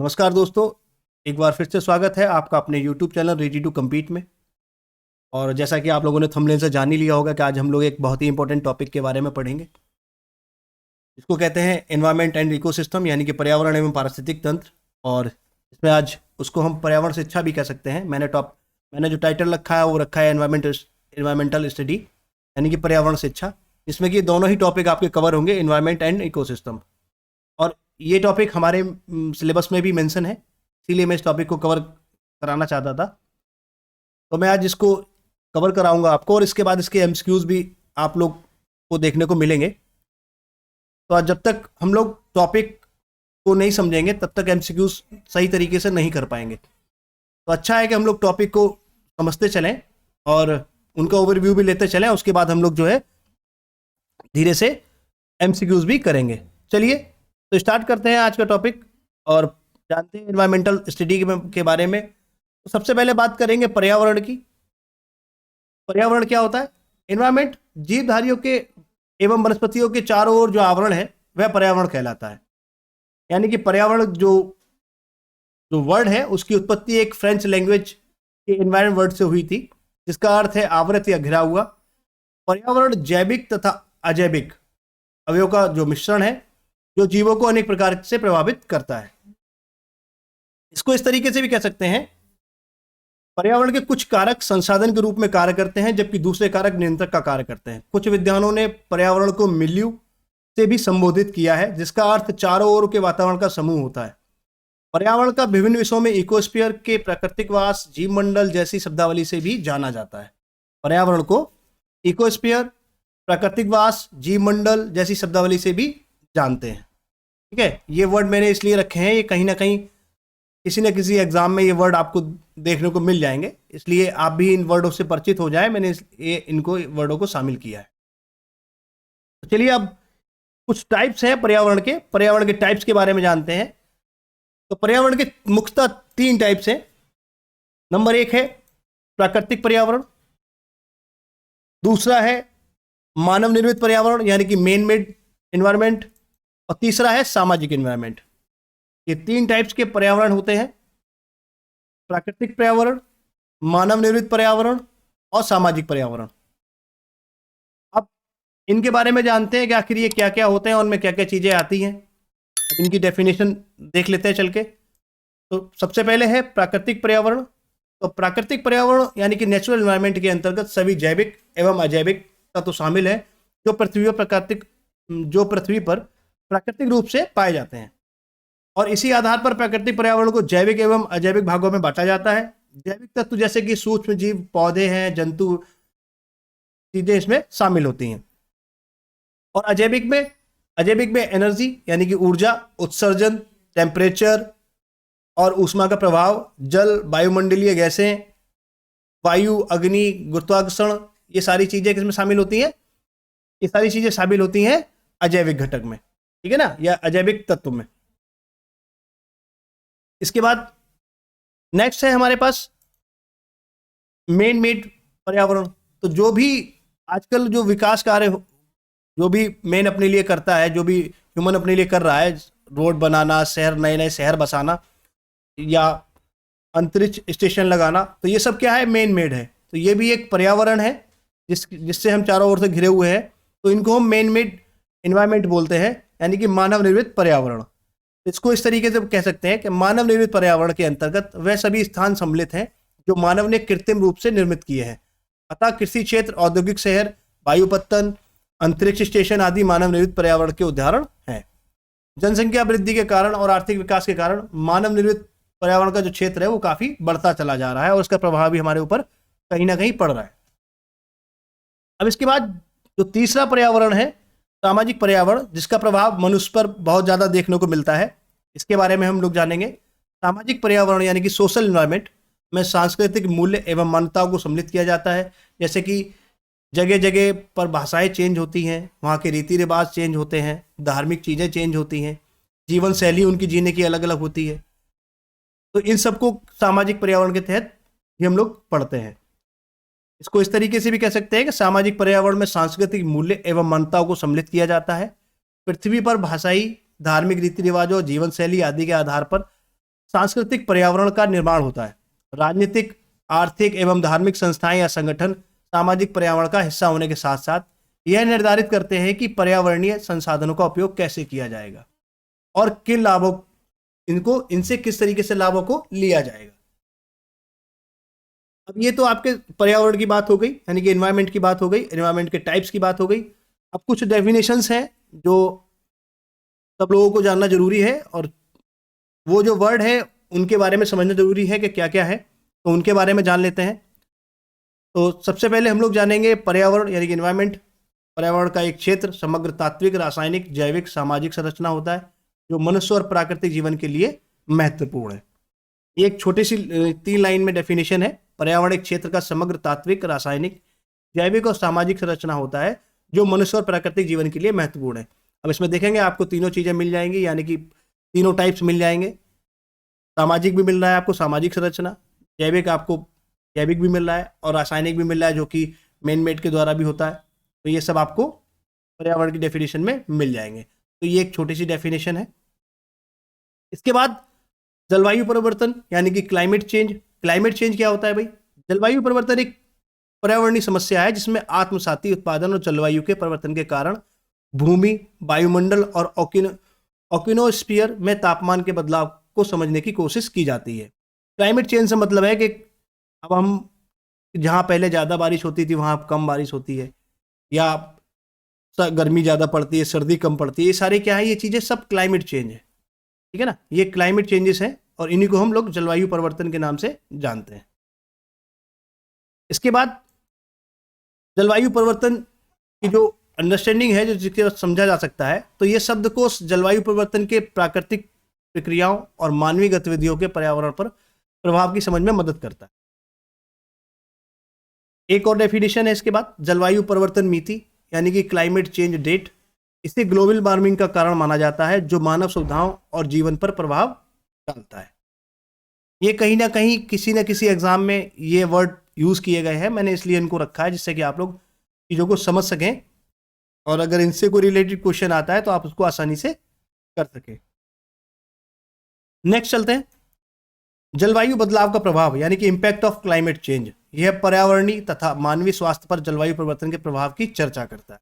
नमस्कार दोस्तों, एक बार फिर से स्वागत है आपका अपने YouTube channel ready to compete में। और जैसा कि आप लोगों ने थंबनेल से जान ही लिया होगा कि आज हम लोग एक बहुत ही इंपॉर्टेंट टॉपिक के बारे में पढ़ेंगे, इसको कहते हैं एनवायरनमेंट एंड इकोसिस्टम, यानी कि पर्यावरण एवं पारिस्थितिक तंत्र। और इसमें आज उसको हम पर्यावरण शिक्षा भी कह सकते हैं। मैंने जो टाइटल रखा है वो रखा है एनवायरमेंटल स्टडी, यानी कि पर्यावरण शिक्षा, जिसमें कि दोनों ही टॉपिक आपके कवर होंगे, एनवायरनमेंट एंड इकोसिस्टम। और ये टॉपिक हमारे सिलेबस में भी मेंशन है, इसीलिए मैं इस टॉपिक को कवर कराना चाहता था। तो मैं आज इसको कवर कराऊंगा आपको, और इसके बाद इसके एमसीक्यूज भी आप लोग को देखने को मिलेंगे। तो आज जब तक हम लोग टॉपिक को नहीं समझेंगे तब तक एमसीक्यूज सही तरीके से नहीं कर पाएंगे। तो अच्छा है कि हम लोग टॉपिक को समझते चलें और उनका ओवरव्यू भी लेते चलें। उसके बाद हम लोग जो है धीरे से एमसीक्यूज भी करेंगे। चलिए तो स्टार्ट करते हैं आज का टॉपिक और जानते हैं एनवायरमेंटल स्टडी के बारे में। तो सबसे पहले बात करेंगे पर्यावरण की। पर्यावरण क्या होता है? एनवायरमेंट जीवधारियों के एवं वनस्पतियों के चारों ओर जो आवरण है वह पर्यावरण कहलाता है। यानी कि पर्यावरण जो वर्ड है उसकी उत्पत्ति एक फ्रेंच लैंग्वेज के एनवायरन वर्ड से हुई थी, जिसका अर्थ है आवृत या घिरा हुआ। पर्यावरण जैविक तथा अजैविक अवयवों का जो मिश्रण है, जो जीवों को अनेक प्रकार से प्रभावित करता है। इसको इस तरीके से भी कह सकते हैं, पर्यावरण के कुछ कारक संसाधन के रूप में कार्य करते हैं, जबकि दूसरे कारक नियंत्रक का कार्य करते हैं। कुछ विद्वानों ने पर्यावरण को मिल्यू से भी संबोधित किया है, जिसका अर्थ चारों ओर के वातावरण का समूह होता है। पर्यावरण का विभिन्न विषयों में इकोस्फीयर के प्राकृतिकवास, जीव मंडल जैसी शब्दावली से भी जाना जाता है। पर्यावरण को इकोस्फीयर, प्राकृतिकवास, जीव मंडल जैसी शब्दावली से भी जानते हैं। ठीक है, ये वर्ड मैंने इसलिए रखे हैं, ये कहीं ना कहीं किसी न किसी एग्जाम में ये वर्ड आपको देखने को मिल जाएंगे, इसलिए आप भी इन वर्डों से परिचित हो जाए, मैंने इनको वर्डों को शामिल किया है। तो चलिए अब कुछ टाइप्स हैं पर्यावरण के टाइप्स के बारे में जानते हैं। तो पर्यावरण के मुख्यतः 3 टाइप्स हैं। नंबर 1 है प्राकृतिक पर्यावरण, दूसरा है मानव निर्मित पर्यावरण यानी कि मैन मेड एनवायरमेंट, और तीसरा है सामाजिक एनवायरमेंट। ये 3 टाइप्स के पर्यावरण होते हैं: प्राकृतिक पर्यावरण, मानव निर्मित पर्यावरण और सामाजिक पर्यावरण। अब इनके बारे में जानते हैं कि आखिर ये क्या क्या होते हैं और उनमें क्या क्या चीजें आती हैं। अब इनकी डेफिनेशन देख लेते हैं चल के। तो सबसे पहले है प्राकृतिक पर्यावरण। तो प्राकृतिक पर्यावरण यानी कि नेचुरल एनवायरनमेंट के अंतर्गत सभी जैविक एवं अजैविक तत्व शामिल है, जो पृथ्वी पर प्राकृतिक रूप से पाए जाते हैं। और इसी आधार पर प्राकृतिक पर्यावरण को जैविक एवं अजैविक भागों में बांटा जाता है। जैविक तत्व जैसे कि सूक्ष्म जीव, पौधे हैं, जंतु, चीजें इसमें शामिल होती हैं। और अजैविक में एनर्जी यानी कि ऊर्जा, उत्सर्जन, टेम्परेचर और ऊष्मा का प्रभाव, जल, वायुमंडलीय गैसें, वायु, अग्नि, गुरुत्वाकर्षण, ये सारी चीजें किसमें शामिल होती हैं? ये सारी चीजें शामिल होती हैं अजैविक घटक में, ठीक है ना, या अजैविक तत्व में। इसके बाद नेक्स्ट है हमारे पास मैन मेड पर्यावरण। तो जो भी आजकल जो विकास कार्य जो भी मैन अपने लिए करता है, जो भी ह्यूमन अपने लिए कर रहा है, रोड बनाना, नए नए शहर बसाना या अंतरिक्ष स्टेशन लगाना, तो ये सब क्या है? मैन मेड है। तो ये भी एक पर्यावरण है जिससे हम चारों ओर से घिरे हुए हैं। तो इनको हम मैन मेड एनवायरनमेंट बोलते हैं, यानी कि मानव निर्मित पर्यावरण। इसको इस तरीके से कह सकते हैं कि मानव निर्मित पर्यावरण के अंतर्गत वह सभी स्थान सम्मिलित हैं जो मानव ने कृत्रिम रूप से निर्मित किए हैं। अतः कृषि क्षेत्र, औद्योगिक शहर, वायुपत्तन, अंतरिक्ष स्टेशन आदि मानव निर्मित पर्यावरण के उदाहरण हैं। जनसंख्या वृद्धि के कारण और आर्थिक विकास के कारण मानव निर्मित पर्यावरण का जो क्षेत्र है वो काफी बढ़ता चला जा रहा है और उसका प्रभाव भी हमारे ऊपर कहीं ना कहीं पड़ रहा है। अब इसके बाद जो तीसरा पर्यावरण है सामाजिक पर्यावरण, जिसका प्रभाव मनुष्य पर बहुत ज्यादा देखने को मिलता है, इसके बारे में हम लोग जानेंगे। सामाजिक पर्यावरण यानी कि सोशल एनवायरनमेंट में सांस्कृतिक मूल्य एवं मान्यताओं को सम्मिलित किया जाता है। जैसे कि जगह जगह पर भाषाएं चेंज होती हैं, वहाँ के रीति रिवाज चेंज होते हैं, धार्मिक चीज़ें चेंज होती हैं, जीवन शैली उनकी जीने की अलग अलग होती है। तो इन सबको सामाजिक पर्यावरण के तहत ही हम लोग पढ़ते हैं। इसको इस तरीके से भी कह सकते हैं कि सामाजिक पर्यावरण में सांस्कृतिक मूल्य एवं मान्यताओं को सम्मिलित किया जाता है। पृथ्वी पर भाषाई, धार्मिक रीति रिवाजों, जीवन शैली आदि के आधार पर सांस्कृतिक पर्यावरण का निर्माण होता है। राजनीतिक, आर्थिक एवं धार्मिक संस्थाएं या संगठन सामाजिक पर्यावरण का हिस्सा होने के साथ साथ यह निर्धारित करते हैं कि पर्यावरणीय संसाधनों का उपयोग कैसे किया जाएगा और किन लाभों इनसे किस तरीके से लाभों को लिया जाएगा। अब ये तो आपके पर्यावरण की बात हो गई, यानी कि एनवायरनमेंट की बात हो गई, एनवायरनमेंट के टाइप्स की बात हो गई। अब कुछ डेफिनेशंस हैं जो सब लोगों को जानना जरूरी है, और वो जो वर्ड है उनके बारे में समझना जरूरी है कि क्या क्या है, तो उनके बारे में जान लेते हैं। तो सबसे पहले हम लोग जानेंगे पर्यावरण यानी कि एनवायरनमेंट। पर्यावरण का एक क्षेत्र समग्र तात्विक, रासायनिक, जैविक, सामाजिक संरचना होता है जो मनुष्य और प्राकृतिक जीवन के लिए महत्वपूर्ण है। ये एक छोटी सी 3 लाइन में डेफिनेशन है। पर्यावरण एक क्षेत्र का समग्र तात्विक, रासायनिक, जैविक और सामाजिक संरचना होता है जो मनुष्य और प्राकृतिक जीवन के लिए महत्वपूर्ण है। अब इसमें देखेंगे आपको तीनों चीजें मिल जाएंगी, यानी कि तीनों टाइप्स मिल जाएंगे। सामाजिक भी मिल रहा है आपको, सामाजिक संरचना, जैविक आपको जैविक भी मिल रहा है, और रासायनिक भी मिल रहा है जो कि मैन मेड के द्वारा भी होता है। तो ये सब आपको पर्यावरण की डेफिनेशन में मिल जाएंगे। तो ये एक छोटी सी डेफिनेशन है। इसके बाद जलवायु परिवर्तन यानी कि क्लाइमेट चेंज। क्लाइमेट चेंज क्या होता है भाई? जलवायु परिवर्तन एक पर्यावरणीय समस्या है जिसमें आत्मसाती उत्पादन और जलवायु के परिवर्तन के कारण भूमि, वायुमंडल और ओकिनोस्फीयर में तापमान के बदलाव को समझने की कोशिश की जाती है। क्लाइमेट चेंज से मतलब है कि अब हम जहाँ पहले ज़्यादा बारिश होती थी वहाँ अब कम बारिश होती है, या गर्मी ज़्यादा पड़ती है, सर्दी कम पड़ती है। ये सारे क्या है? ये चीज़ें सब क्लाइमेट चेंज है, ठीक है ना। ये क्लाइमेट चेंजेस हैं और इन्हीं को हम लोग जलवायु परिवर्तन के नाम से जानते हैं। इसके बाद जलवायु परिवर्तन की जो अंडरस्टैंडिंग है, जो जिसके समझा जा सकता है, तो ये शब्दकोश जलवायु परिवर्तन के प्राकृतिक प्रक्रियाओं और मानवीय गतिविधियों के पर्यावरण पर प्रभाव की समझ में मदद करता है। एक और डेफिनेशन है इसके बाद, जलवायु परिवर्तन मिति यानी कि क्लाइमेट चेंज डेट। इसे ग्लोबल वार्मिंग का कारण माना जाता है जो मानव सुविधाओं और जीवन पर प्रभाव डालता है। ये कहीं ना कहीं किसी न किसी एग्जाम में ये वर्ड यूज किए गए हैं, मैंने इसलिए इनको रखा है जिससे कि आप लोग चीज़ों को समझ सकें, और अगर इनसे कोई रिलेटेड क्वेश्चन आता है तो आप उसको आसानी से कर सकें। नेक्स्ट चलते हैं, जलवायु बदलाव का प्रभाव यानी कि इंपैक्ट ऑफ क्लाइमेट चेंज। यह पर्यावरणीय तथा मानवीय स्वास्थ्य पर जलवायु परिवर्तन के प्रभाव की चर्चा करता है।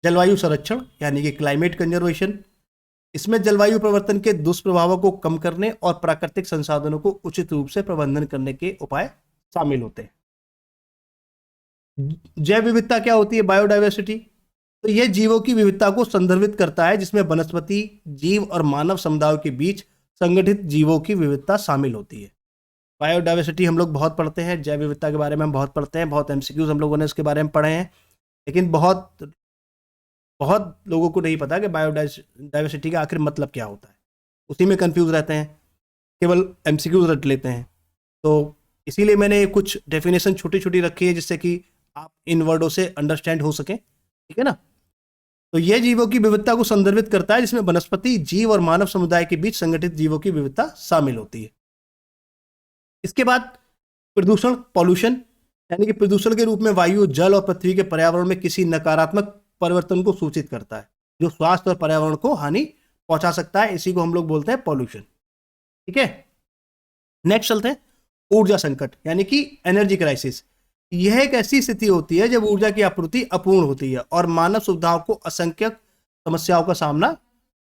जलवायु संरक्षण यानी कि क्लाइमेट कंजर्वेशन। इसमें जलवायु परिवर्तन के दुष्प्रभावों को कम करने और प्राकृतिक संसाधनों को उचित रूप से प्रबंधन करने के उपाय शामिल होते हैं। जैव विविधता क्या होती है? बायोडाइवर्सिटी। तो यह जीवों की विविधता को संदर्भित करता है जिसमें वनस्पति, जीव और मानव समुदायों के बीच संगठित जीवों की विविधता शामिल होती है। बायोडाइवर्सिटी हम लोग बहुत पढ़ते हैं, जैव विविधता के बारे में हम बहुत पढ़ते हैं, बहुत एमसीक्यूज हम लोगों ने उसके बारे में पढ़े हैं, लेकिन बहुत लोगों को नहीं पता कि बायोडाइवर्सिटी का आखिर मतलब क्या होता है। उसी में कंफ्यूज रहते हैं, केवल एमसीक्यूज रट लेते हैं। तो इसीलिए मैंने कुछ डेफिनेशन छोटी छोटी रखी है जिससे कि आप इन वर्डों से अंडरस्टैंड हो सकें, ठीक है ना। तो यह जीवों की विविधता को संदर्भित करता है जिसमें वनस्पति, जीव और मानव समुदाय के बीच संगठित जीवों की विविधता शामिल होती है। इसके बाद प्रदूषण, पॉल्यूशन, यानी कि प्रदूषण के रूप में वायु, जल और पृथ्वी के पर्यावरण में किसी नकारात्मक परिवर्तन को सूचित करता है जो स्वास्थ्य और पर्यावरण को हानि पहुंचा सकता है। इसी को हम लोग बोलते हैं पॉल्यूशन, ठीक है। नेक्स्ट चलते हैं, ऊर्जा संकट यानी कि एनर्जी क्राइसिस। यह एक ऐसी स्थिति होती है जब ऊर्जा की आपूर्ति अपूर्ण होती है और मानव सुविधाओं को असंख्य समस्याओं का सामना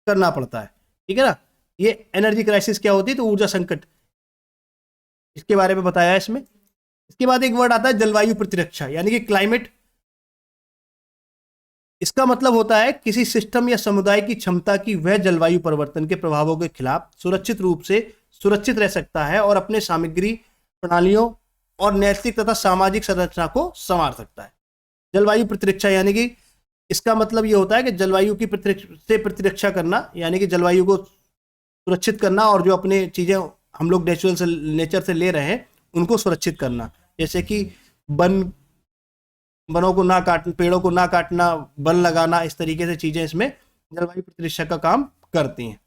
करना पड़ता है, ठीक है ना। ये एनर्जी क्राइसिस क्या होती है? तो ऊर्जा संकट, इसके बारे में बताया है इसमें। इसके बाद एक वर्ड आता है जलवायु प्रतिरक्षा यानी कि क्लाइमेट। इसका मतलब होता है किसी सिस्टम या समुदाय की क्षमता की वह जलवायु परिवर्तन के प्रभावों के खिलाफ सुरक्षित रूप से सुरक्षित रह सकता है और अपने सामग्री, प्रणालियों और नैतिक तथा सामाजिक संरचना को संवार सकता है। जलवायु प्रतिरक्षा यानी कि इसका मतलब यह होता है कि जलवायु की प्रतिरक्षा करना, यानी कि जलवायु को सुरक्षित करना और जो अपने चीजें हम लोग नेचर से ले रहे हैं उनको सुरक्षित करना, जैसे कि वनों को ना काटना, पेड़ों को ना काटना, वन लगाना, इस तरीके से चीजें इसमें जलवायु प्रतिरक्षा का काम करती हैं।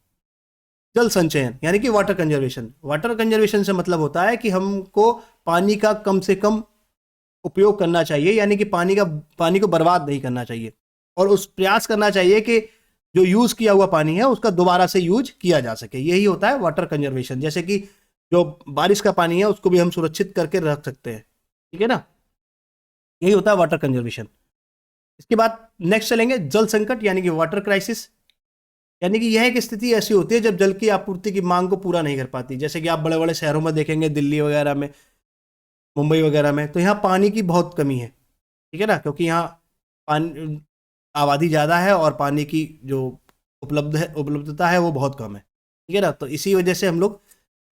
जल संचयन यानी कि वाटर कंजर्वेशन। वाटर कंजर्वेशन से मतलब होता है कि हमको पानी का कम से कम उपयोग करना चाहिए, यानी कि पानी को बर्बाद नहीं करना चाहिए, और उस प्रयास करना चाहिए कि जो यूज किया हुआ पानी है उसका दोबारा से यूज किया जा सके, यही होता है वाटर कंजर्वेशन। जैसे कि जो बारिश का पानी है उसको भी हम सुरक्षित करके रख सकते हैं, ठीक है ना, यही होता है वाटर कंजर्वेशन। इसके बाद नेक्स्ट चलेंगे जल संकट यानी कि वाटर क्राइसिस। यानी कि यह एक स्थिति ऐसी होती है जब जल की आपूर्ति की मांग को पूरा नहीं कर पाती। जैसे कि आप बड़े बड़े शहरों में देखेंगे, दिल्ली वगैरह में, मुंबई वगैरह में, तो यहाँ पानी की बहुत कमी है, ठीक है ना, क्योंकि यहाँ पानी आबादी ज़्यादा है और पानी की जो उपलब्धता है वो बहुत कम है, ठीक है ना। तो इसी वजह से हम लोग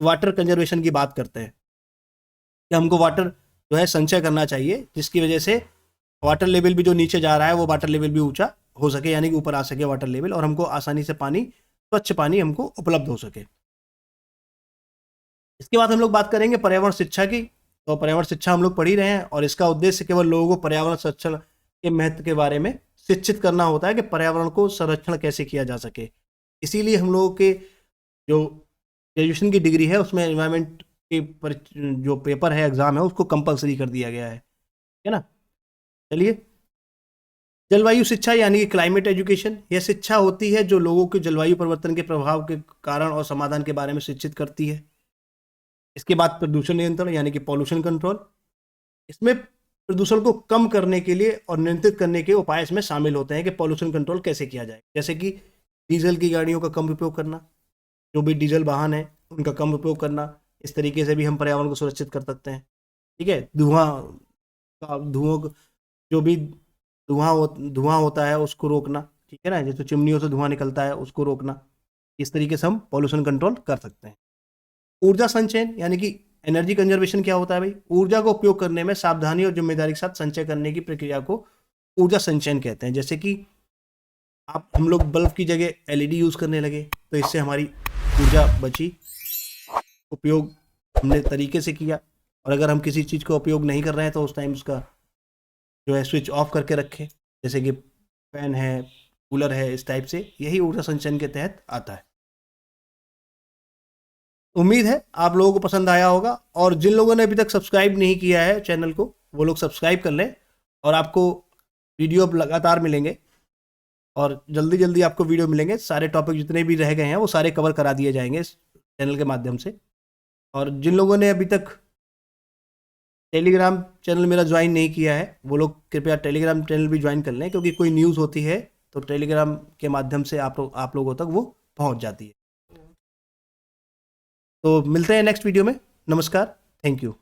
वाटर कंजर्वेशन की बात करते हैं कि हमको वाटर जो है संचय करना चाहिए, जिसकी वजह से वाटर लेवल भी जो नीचे जा रहा है वो वाटर लेवल भी ऊंचा हो सके, यानी कि ऊपर आ सके वाटर लेवल, और हमको आसानी से पानी, स्वच्छ पानी हमको उपलब्ध हो सके। इसके बाद हम लोग बात करेंगे पर्यावरण शिक्षा की। तो पर्यावरण शिक्षा हम लोग पढ़ ही रहे हैं और इसका उद्देश्य केवल लोगों को पर्यावरण संरक्षण के महत्व के बारे में शिक्षित करना होता है कि पर्यावरण को संरक्षण कैसे किया जा सके। इसीलिए हम लोगों के जो ग्रेजुएशन की डिग्री है उसमें एनवायरमेंट के जो पेपर है, एग्जाम है, उसको कंपलसरी कर दिया गया है ना। चलिए, जलवायु शिक्षा यानी कि क्लाइमेट एजुकेशन, यह शिक्षा होती है जो लोगों के जलवायु परिवर्तन के प्रभाव के कारण और समाधान के बारे में शिक्षित करती है। इसके बाद प्रदूषण नियंत्रण यानी कि पॉल्यूशन कंट्रोल, इसमें प्रदूषण को कम करने के लिए और नियंत्रित करने के उपाय इसमें शामिल होते हैं कि पॉल्यूशन कंट्रोल कैसे किया जाए। जैसे कि डीजल की गाड़ियों का कम उपयोग करना, जो भी डीजल वाहन है उनका कम उपयोग करना, इस तरीके से भी हम पर्यावरण को सुरक्षित कर सकते हैं, ठीक है। धुआं जो भी धुआं होता है उसको रोकना, ठीक है ना, जैसे चिमनियों से धुआं निकलता है उसको रोकना, इस तरीके से हम पॉल्यूशन कंट्रोल कर सकते हैं। ऊर्जा संचयन यानी कि एनर्जी कंजर्वेशन क्या होता है भाई? ऊर्जा को उपयोग करने में सावधानी और जिम्मेदारी के साथ संचय करने की प्रक्रिया को ऊर्जा संचयन कहते हैं। जैसे कि हम लोग बल्ब की जगह एलईडी यूज करने लगे तो इससे हमारी ऊर्जा बची, उपयोग हमने तरीके से किया। और अगर हम किसी चीज़ को उपयोग नहीं कर रहे हैं तो उस टाइम उसका जो है स्विच ऑफ करके रखें, जैसे कि फैन है, कूलर है, इस टाइप से, यही ऊर्जा संचयन के तहत आता है। उम्मीद है आप लोगों को पसंद आया होगा, और जिन लोगों ने अभी तक सब्सक्राइब नहीं किया है चैनल को वो लोग सब्सक्राइब कर लें, और आपको वीडियो अब लगातार मिलेंगे और जल्दी जल्दी आपको वीडियो मिलेंगे। सारे टॉपिक जितने भी रह गए हैं वो सारे कवर करा दिए जाएंगे इस चैनल के माध्यम से। और जिन लोगों ने अभी तक टेलीग्राम चैनल मेरा ज्वाइन नहीं किया है वो लोग कृपया टेलीग्राम चैनल भी ज्वाइन कर लें, क्योंकि कोई न्यूज़ होती है तो टेलीग्राम के माध्यम से आप लोगों तक वो पहुंच जाती है। तो मिलते हैं नेक्स्ट वीडियो में। नमस्कार, थैंक यू।